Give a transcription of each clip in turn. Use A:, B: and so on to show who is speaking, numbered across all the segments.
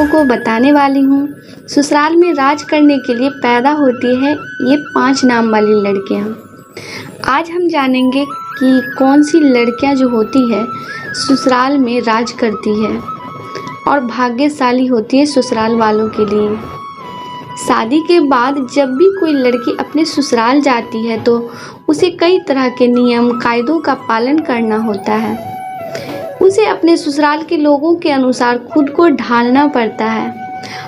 A: लोगों को बताने वाली हूँ ससुराल में राज करने के लिए पैदा होती है ये 5 नाम वाली लड़कियाँ। आज हम जानेंगे कि कौन सी लड़कियाँ जो होती है ससुराल में राज करती है और भाग्यशाली होती है ससुराल वालों के लिए। शादी के बाद जब भी कोई लड़की अपने ससुराल जाती है तो उसे कई तरह के नियम कायदों का पालन करना होता है। उसे अपने ससुराल के लोगों के अनुसार खुद को ढालना पड़ता है।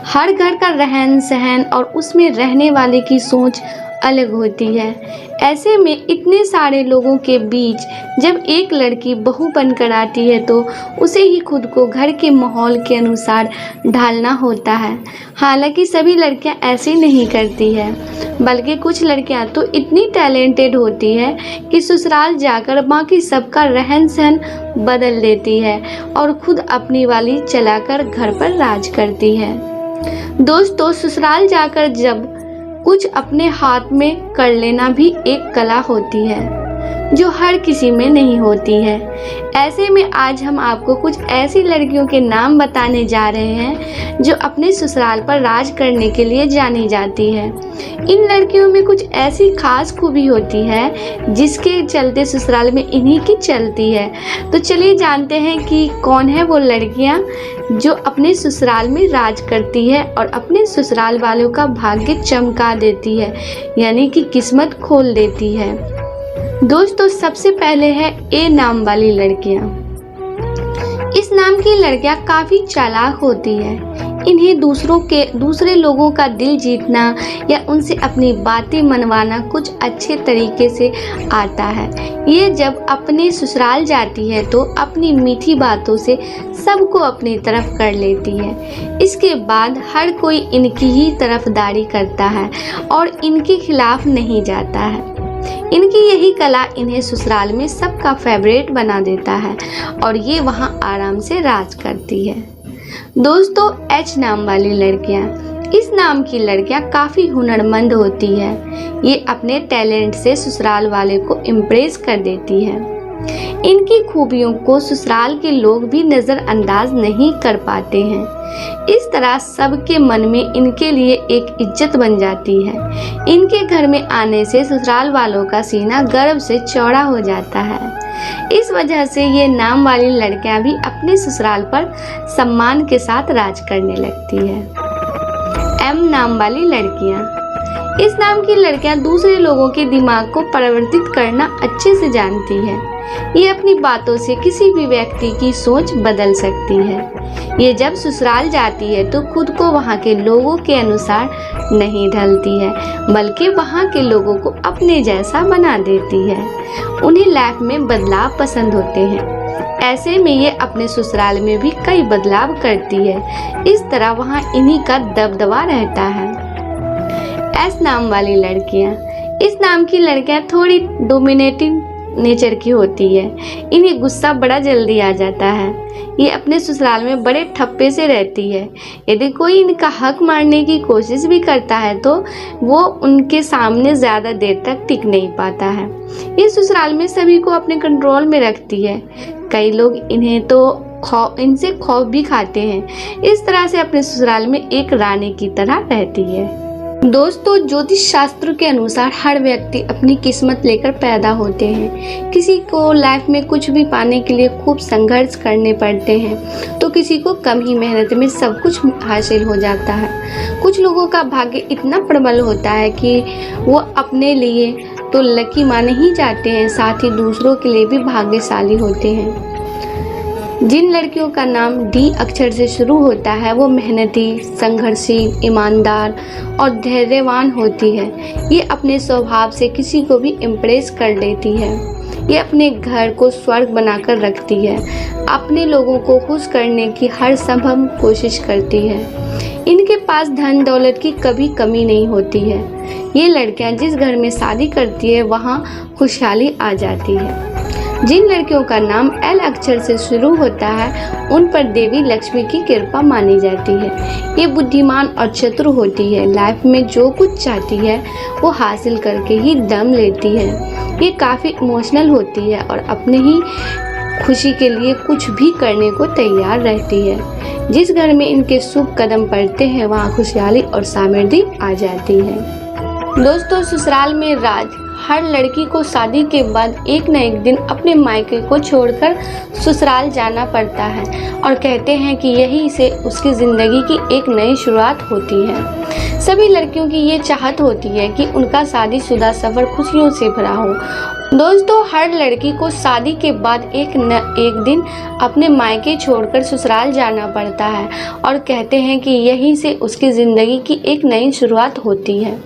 A: हर घर का रहन सहन और उसमें रहने वाले की सोच अलग होती है। ऐसे में इतने सारे लोगों के बीच जब एक लड़की बहू बनकर आती है तो उसे ही खुद को घर के माहौल के अनुसार ढालना होता है। हालांकि सभी लड़कियां ऐसे नहीं करती है, बल्कि कुछ लड़कियां तो इतनी टैलेंटेड होती है कि ससुराल जाकर बाकी सबका रहन सहन बदल देती है और खुद अपनी वाली चलाकर घर पर राज करती है। दोस्तों, ससुराल जाकर जब कुछ अपने हाथ में कर लेना भी एक कला होती है जो हर किसी में नहीं होती है। ऐसे में आज हम आपको कुछ ऐसी लड़कियों के नाम बताने जा रहे हैं जो अपने ससुराल पर राज करने के लिए जानी जाती है। इन लड़कियों में कुछ ऐसी खास खूबी होती है जिसके चलते ससुराल में इन्हीं की चलती है। तो चलिए जानते हैं कि कौन है वो लड़कियां जो अपने ससुराल में राज करती है और अपने ससुराल वालों का भाग्य चमका देती है, यानी कि किस्मत खोल देती है। दोस्तों, सबसे पहले है ए नाम वाली लड़कियां। इस नाम की लड़कियां काफी चालाक होती है। इन्हें दूसरे लोगों का दिल जीतना या उनसे अपनी बातें मनवाना कुछ अच्छे तरीके से आता है। ये जब अपने ससुराल जाती है तो अपनी मीठी बातों से सबको अपनी तरफ कर लेती है। इसके बाद हर कोई इनकी ही तरफदारी करता है और इनके खिलाफ नहीं जाता है। इनकी यही कला इन्हें ससुराल में सबका फेवरेट बना देता है और ये वहाँ आराम से राज करती है। दोस्तों, एच नाम वाली लड़कियाँ। इस नाम की लड़कियाँ काफ़ी हुनरमंद होती है। ये अपने टैलेंट से ससुराल वाले को इम्प्रेस कर देती है। इनकी खूबियों को ससुराल के लोग भी नज़रअंदाज नहीं कर पाते हैं। इस तरह सबके मन में इनके लिए एक इज्जत बन जाती है। इनके घर में आने से ससुराल वालों का सीना गर्व से चौड़ा हो जाता है। इस वजह से ये नाम वाली लड़कियां भी अपने ससुराल पर सम्मान के साथ राज करने लगती है। एम नाम वाली लड़कियां। इस नाम की लड़कियां दूसरे लोगों के दिमाग को परिवर्तित करना अच्छे से जानती है। ये अपनी बातों से किसी भी व्यक्ति की सोच बदल सकती है। ये जब ससुराल जाती है तो खुद को वहाँ के लोगों के अनुसार नहीं ढलती है, बल्कि वहाँ के लोगों को अपने जैसा बना देती है। उन्हें लाइफ में बदलाव पसंद होते हैं। ऐसे में ये अपने ससुराल में भी कई बदलाव करती है। इस तरह वहाँ इन्हीं का दबदबा रहता है। एस नाम वाली लड़कियाँ। इस नाम की लड़कियाँ थोड़ी डोमिनेटिंग नेचर की होती है। इन्हें गुस्सा बड़ा जल्दी आ जाता है। ये अपने ससुराल में बड़े ठप्पे से रहती है। यदि कोई इनका हक मारने की कोशिश भी करता है तो वो उनके सामने ज़्यादा देर तक टिक नहीं पाता है। ये ससुराल में सभी को अपने कंट्रोल में रखती है। कई लोग इन्हें तो इनसे खौफ भी खाते हैं। इस तरह से अपने ससुराल में एक रानी की तरह रहती है। दोस्तों, ज्योतिष शास्त्र के अनुसार हर व्यक्ति अपनी किस्मत लेकर पैदा होते हैं। किसी को लाइफ में कुछ भी पाने के लिए खूब संघर्ष करने पड़ते हैं तो किसी को कम ही मेहनत में सब कुछ हासिल हो जाता है। कुछ लोगों का भाग्य इतना प्रबल होता है कि वो अपने लिए तो लकी माने ही जाते हैं, साथ ही दूसरों के लिए भी भाग्यशाली होते हैं। जिन लड़कियों का नाम डी अक्षर से शुरू होता है वो मेहनती, संघर्षशील, ईमानदार और धैर्यवान होती है। ये अपने स्वभाव से किसी को भी इम्प्रेस कर लेती है। ये अपने घर को स्वर्ग बनाकर रखती है। अपने लोगों को खुश करने की हर संभव कोशिश करती है। इनके पास धन दौलत की कभी कमी नहीं होती है। ये लड़कियां जिस घर में शादी करती है वहाँ खुशहाली आ जाती है। जिन लड़कियों का नाम एल अक्षर से शुरू होता है उन पर देवी लक्ष्मी की कृपा मानी जाती है। ये बुद्धिमान और चतुर होती है। लाइफ में जो कुछ चाहती है वो हासिल करके ही दम लेती है। ये काफ़ी इमोशनल होती है और अपने ही खुशी के लिए कुछ भी करने को तैयार रहती है। जिस घर में इनके शुभ कदम पड़ते हैं वहाँ खुशहाली और समृद्धि आ जाती है। दोस्तों, ससुराल में राज हर लड़की को शादी के बाद एक न एक दिन अपने मायके को छोड़कर ससुराल जाना पड़ता है और कहते हैं कि यहीं से उसकी ज़िंदगी की एक नई शुरुआत होती है। सभी लड़कियों की ये चाहत होती है कि उनका शादीशुदा सफ़र खुशियों से भरा हो। दोस्तों, हर लड़की को शादी के बाद एक न एक दिन अपने मायके छोड़कर ससुराल जाना पड़ता है और कहते हैं कि यहीं से उसकी ज़िंदगी की एक नई शुरुआत होती है।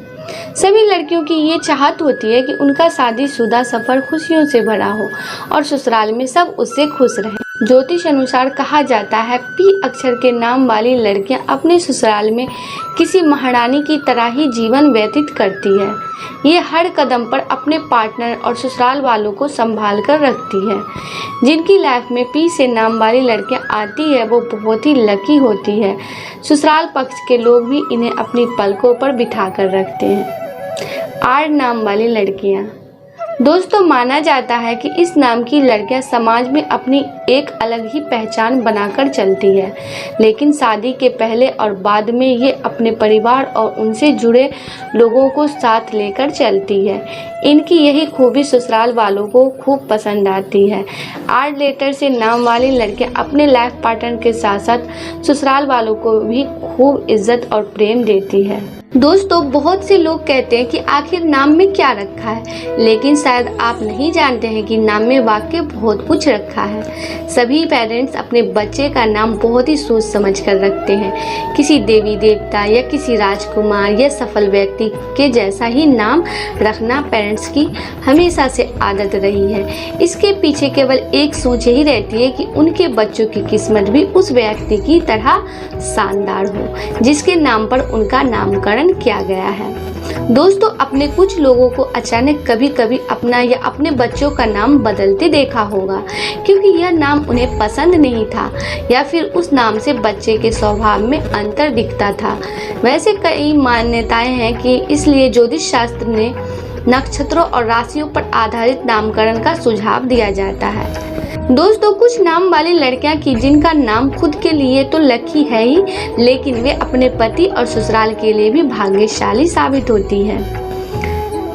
A: सभी लड़कियों की ये चाहत होती है कि उनका शादीशुदा सफ़र खुशियों से भरा हो और ससुराल में सब उससे खुश रहें। ज्योतिष अनुसार कहा जाता है पी अक्षर के नाम वाली लड़कियां अपने ससुराल में किसी महारानी की तरह ही जीवन व्यतीत करती है। ये हर कदम पर अपने पार्टनर और ससुराल वालों को संभाल कर रखती है। जिनकी लाइफ में पी से नाम वाली लड़कियां आती है वो बहुत ही लकी होती है। ससुराल पक्ष के लोग भी इन्हें अपनी पलकों पर बिठा कर रखते हैं। आर नाम वाली लड़कियां। दोस्तों, माना जाता है कि इस नाम की लड़कियां समाज में अपनी एक अलग ही पहचान बनाकर चलती है, लेकिन शादी के पहले और बाद में ये अपने परिवार और उनसे जुड़े लोगों को साथ लेकर चलती है। इनकी यही खूबी ससुराल वालों को खूब पसंद आती है। आर लेटर से नाम वाली लड़कियां अपने लाइफ पार्टनर के साथ साथ ससुराल वालों को भी खूब इज्जत और प्रेम देती है। दोस्तों, बहुत से लोग कहते हैं कि आखिर नाम में क्या रखा है, लेकिन शायद आप नहीं जानते हैं कि नाम में वाकई बहुत कुछ रखा है। सभी पेरेंट्स अपने बच्चे का नाम बहुत ही सोच समझ कर रखते हैं। किसी देवी देवता या किसी राजकुमार या सफल व्यक्ति के जैसा ही नाम रखना पेरेंट्स की हमेशा से आदत रही है। इसके पीछे केवल एक सोच यही रहती है कि उनके बच्चों की किस्मत भी उस व्यक्ति की तरह शानदार हो जिसके नाम पर उनका नामकरण किया गया है। दोस्तों, अपने कुछ लोगों को अचानक कभी कभी अपना या अपने बच्चों का नाम बदलते देखा होगा, क्योंकि यह नाम उन्हें पसंद नहीं था या फिर उस नाम से बच्चे के स्वभाव में अंतर दिखता था। वैसे कई मान्यताएं हैं कि इसलिए ज्योतिष शास्त्र ने नक्षत्रों और राशियों पर आधारित नामकरण का सुझाव दिया जाता है। दोस्तों, कुछ नाम वाली लड़कियां की जिनका नाम खुद के लिए तो लकी है ही, लेकिन वे अपने पति और ससुराल के लिए भी भाग्यशाली साबित होती हैं।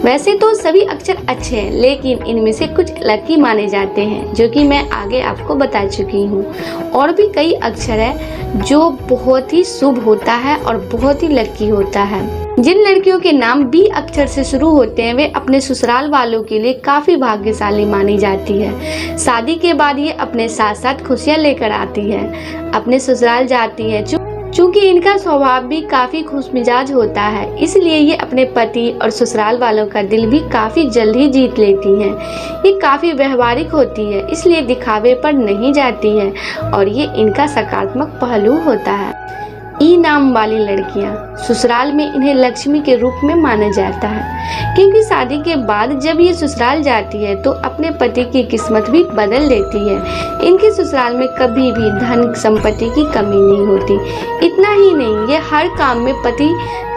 A: वैसे तो सभी अक्षर अच्छे हैं, लेकिन इनमें से कुछ लकी माने जाते हैं जो कि मैं आगे आपको बता चुकी हूँ। और भी कई अक्षर है जो बहुत ही शुभ होता है और बहुत ही लकी होता है। जिन लड़कियों के नाम बी अक्षर से शुरू होते हैं वे अपने ससुराल वालों के लिए काफी भाग्यशाली मानी जाती है। शादी के बाद ये अपने साथ साथ खुशियां लेकर आती है, अपने ससुराल जाती है। चूँकि इनका स्वभाव भी काफी खुशमिजाज होता है, इसलिए ये अपने पति और ससुराल वालों का दिल भी काफी जल्द ही जीत लेती हैं। ये काफी व्यवहारिक होती है, इसलिए दिखावे पर नहीं जाती है और ये इनका सकारात्मक पहलू होता है। ई नाम वाली लड़कियां, ससुराल में इन्हें लक्ष्मी के रूप में माना जाता है, क्योंकि शादी के बाद जब ये ससुराल जाती है तो अपने पति की किस्मत भी बदल देती है। इनके ससुराल में कभी भी धन संपत्ति की कमी नहीं होती। इतना ही नहीं, ये हर काम में पति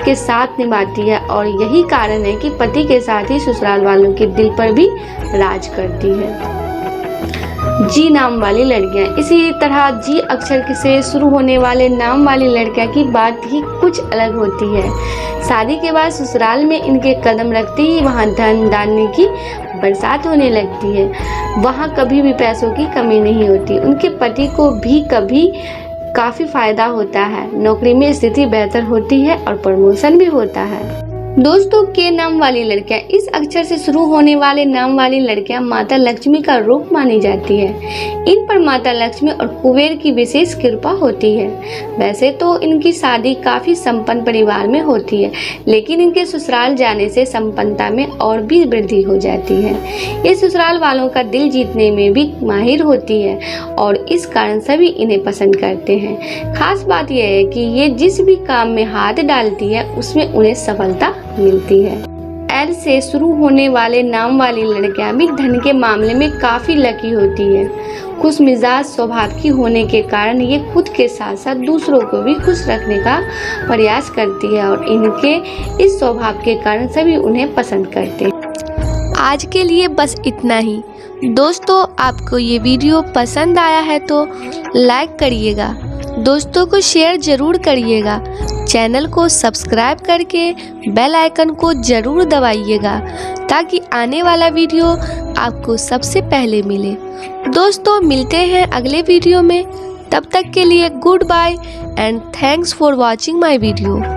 A: के साथ निभाती है और यही कारण है कि पति के साथ ही ससुराल वालों के दिल पर भी राज करती है। जी नाम वाली लड़कियां, इसी तरह जी अक्षर से शुरू होने वाले नाम वाली लड़कियां की बात ही कुछ अलग होती है। शादी के बाद ससुराल में इनके कदम रखते ही वहां धन धान्य की बरसात होने लगती है। वहां कभी भी पैसों की कमी नहीं होती। उनके पति को भी कभी काफी फायदा होता है, नौकरी में स्थिति बेहतर होती है और प्रमोशन भी होता है। दोस्तों, के नाम वाली लड़कियां, इस अक्षर से शुरू होने वाले नाम वाली लड़कियां माता लक्ष्मी का रूप मानी जाती है। इन पर माता लक्ष्मी और कुबेर की विशेष कृपा होती है। वैसे तो इनकी शादी काफी संपन्न परिवार में होती है, लेकिन इनके ससुराल जाने से संपन्नता में और भी वृद्धि हो जाती है। ये ससुराल वालों का दिल जीतने में भी माहिर होती है और इस कारण सभी इन्हें पसंद करते हैं। खास बात यह है कि ये जिस भी काम में हाथ डालती है उसमें उन्हें सफलता मिलती है। एल से शुरू होने वाले नाम वाली लड़कियां भी धन के मामले में काफी लकी होती है। खुश मिजाज स्वभाव की होने के कारण ये खुद के साथ साथ दूसरों को भी खुश रखने का प्रयास करती है और इनके इस स्वभाव के कारण सभी उन्हें पसंद करते हैं। आज के लिए बस इतना ही। दोस्तों आपको ये वीडियो पसंद आया है तो लाइक करिएगा, दोस्तों को शेयर ज़रूर करिएगा, चैनल को सब्सक्राइब करके बेल आइकन को ज़रूर दबाइएगा ताकि आने वाला वीडियो आपको सबसे पहले मिले। दोस्तों मिलते हैं अगले वीडियो में, तब तक के लिए goodbye and thanks for watching my video.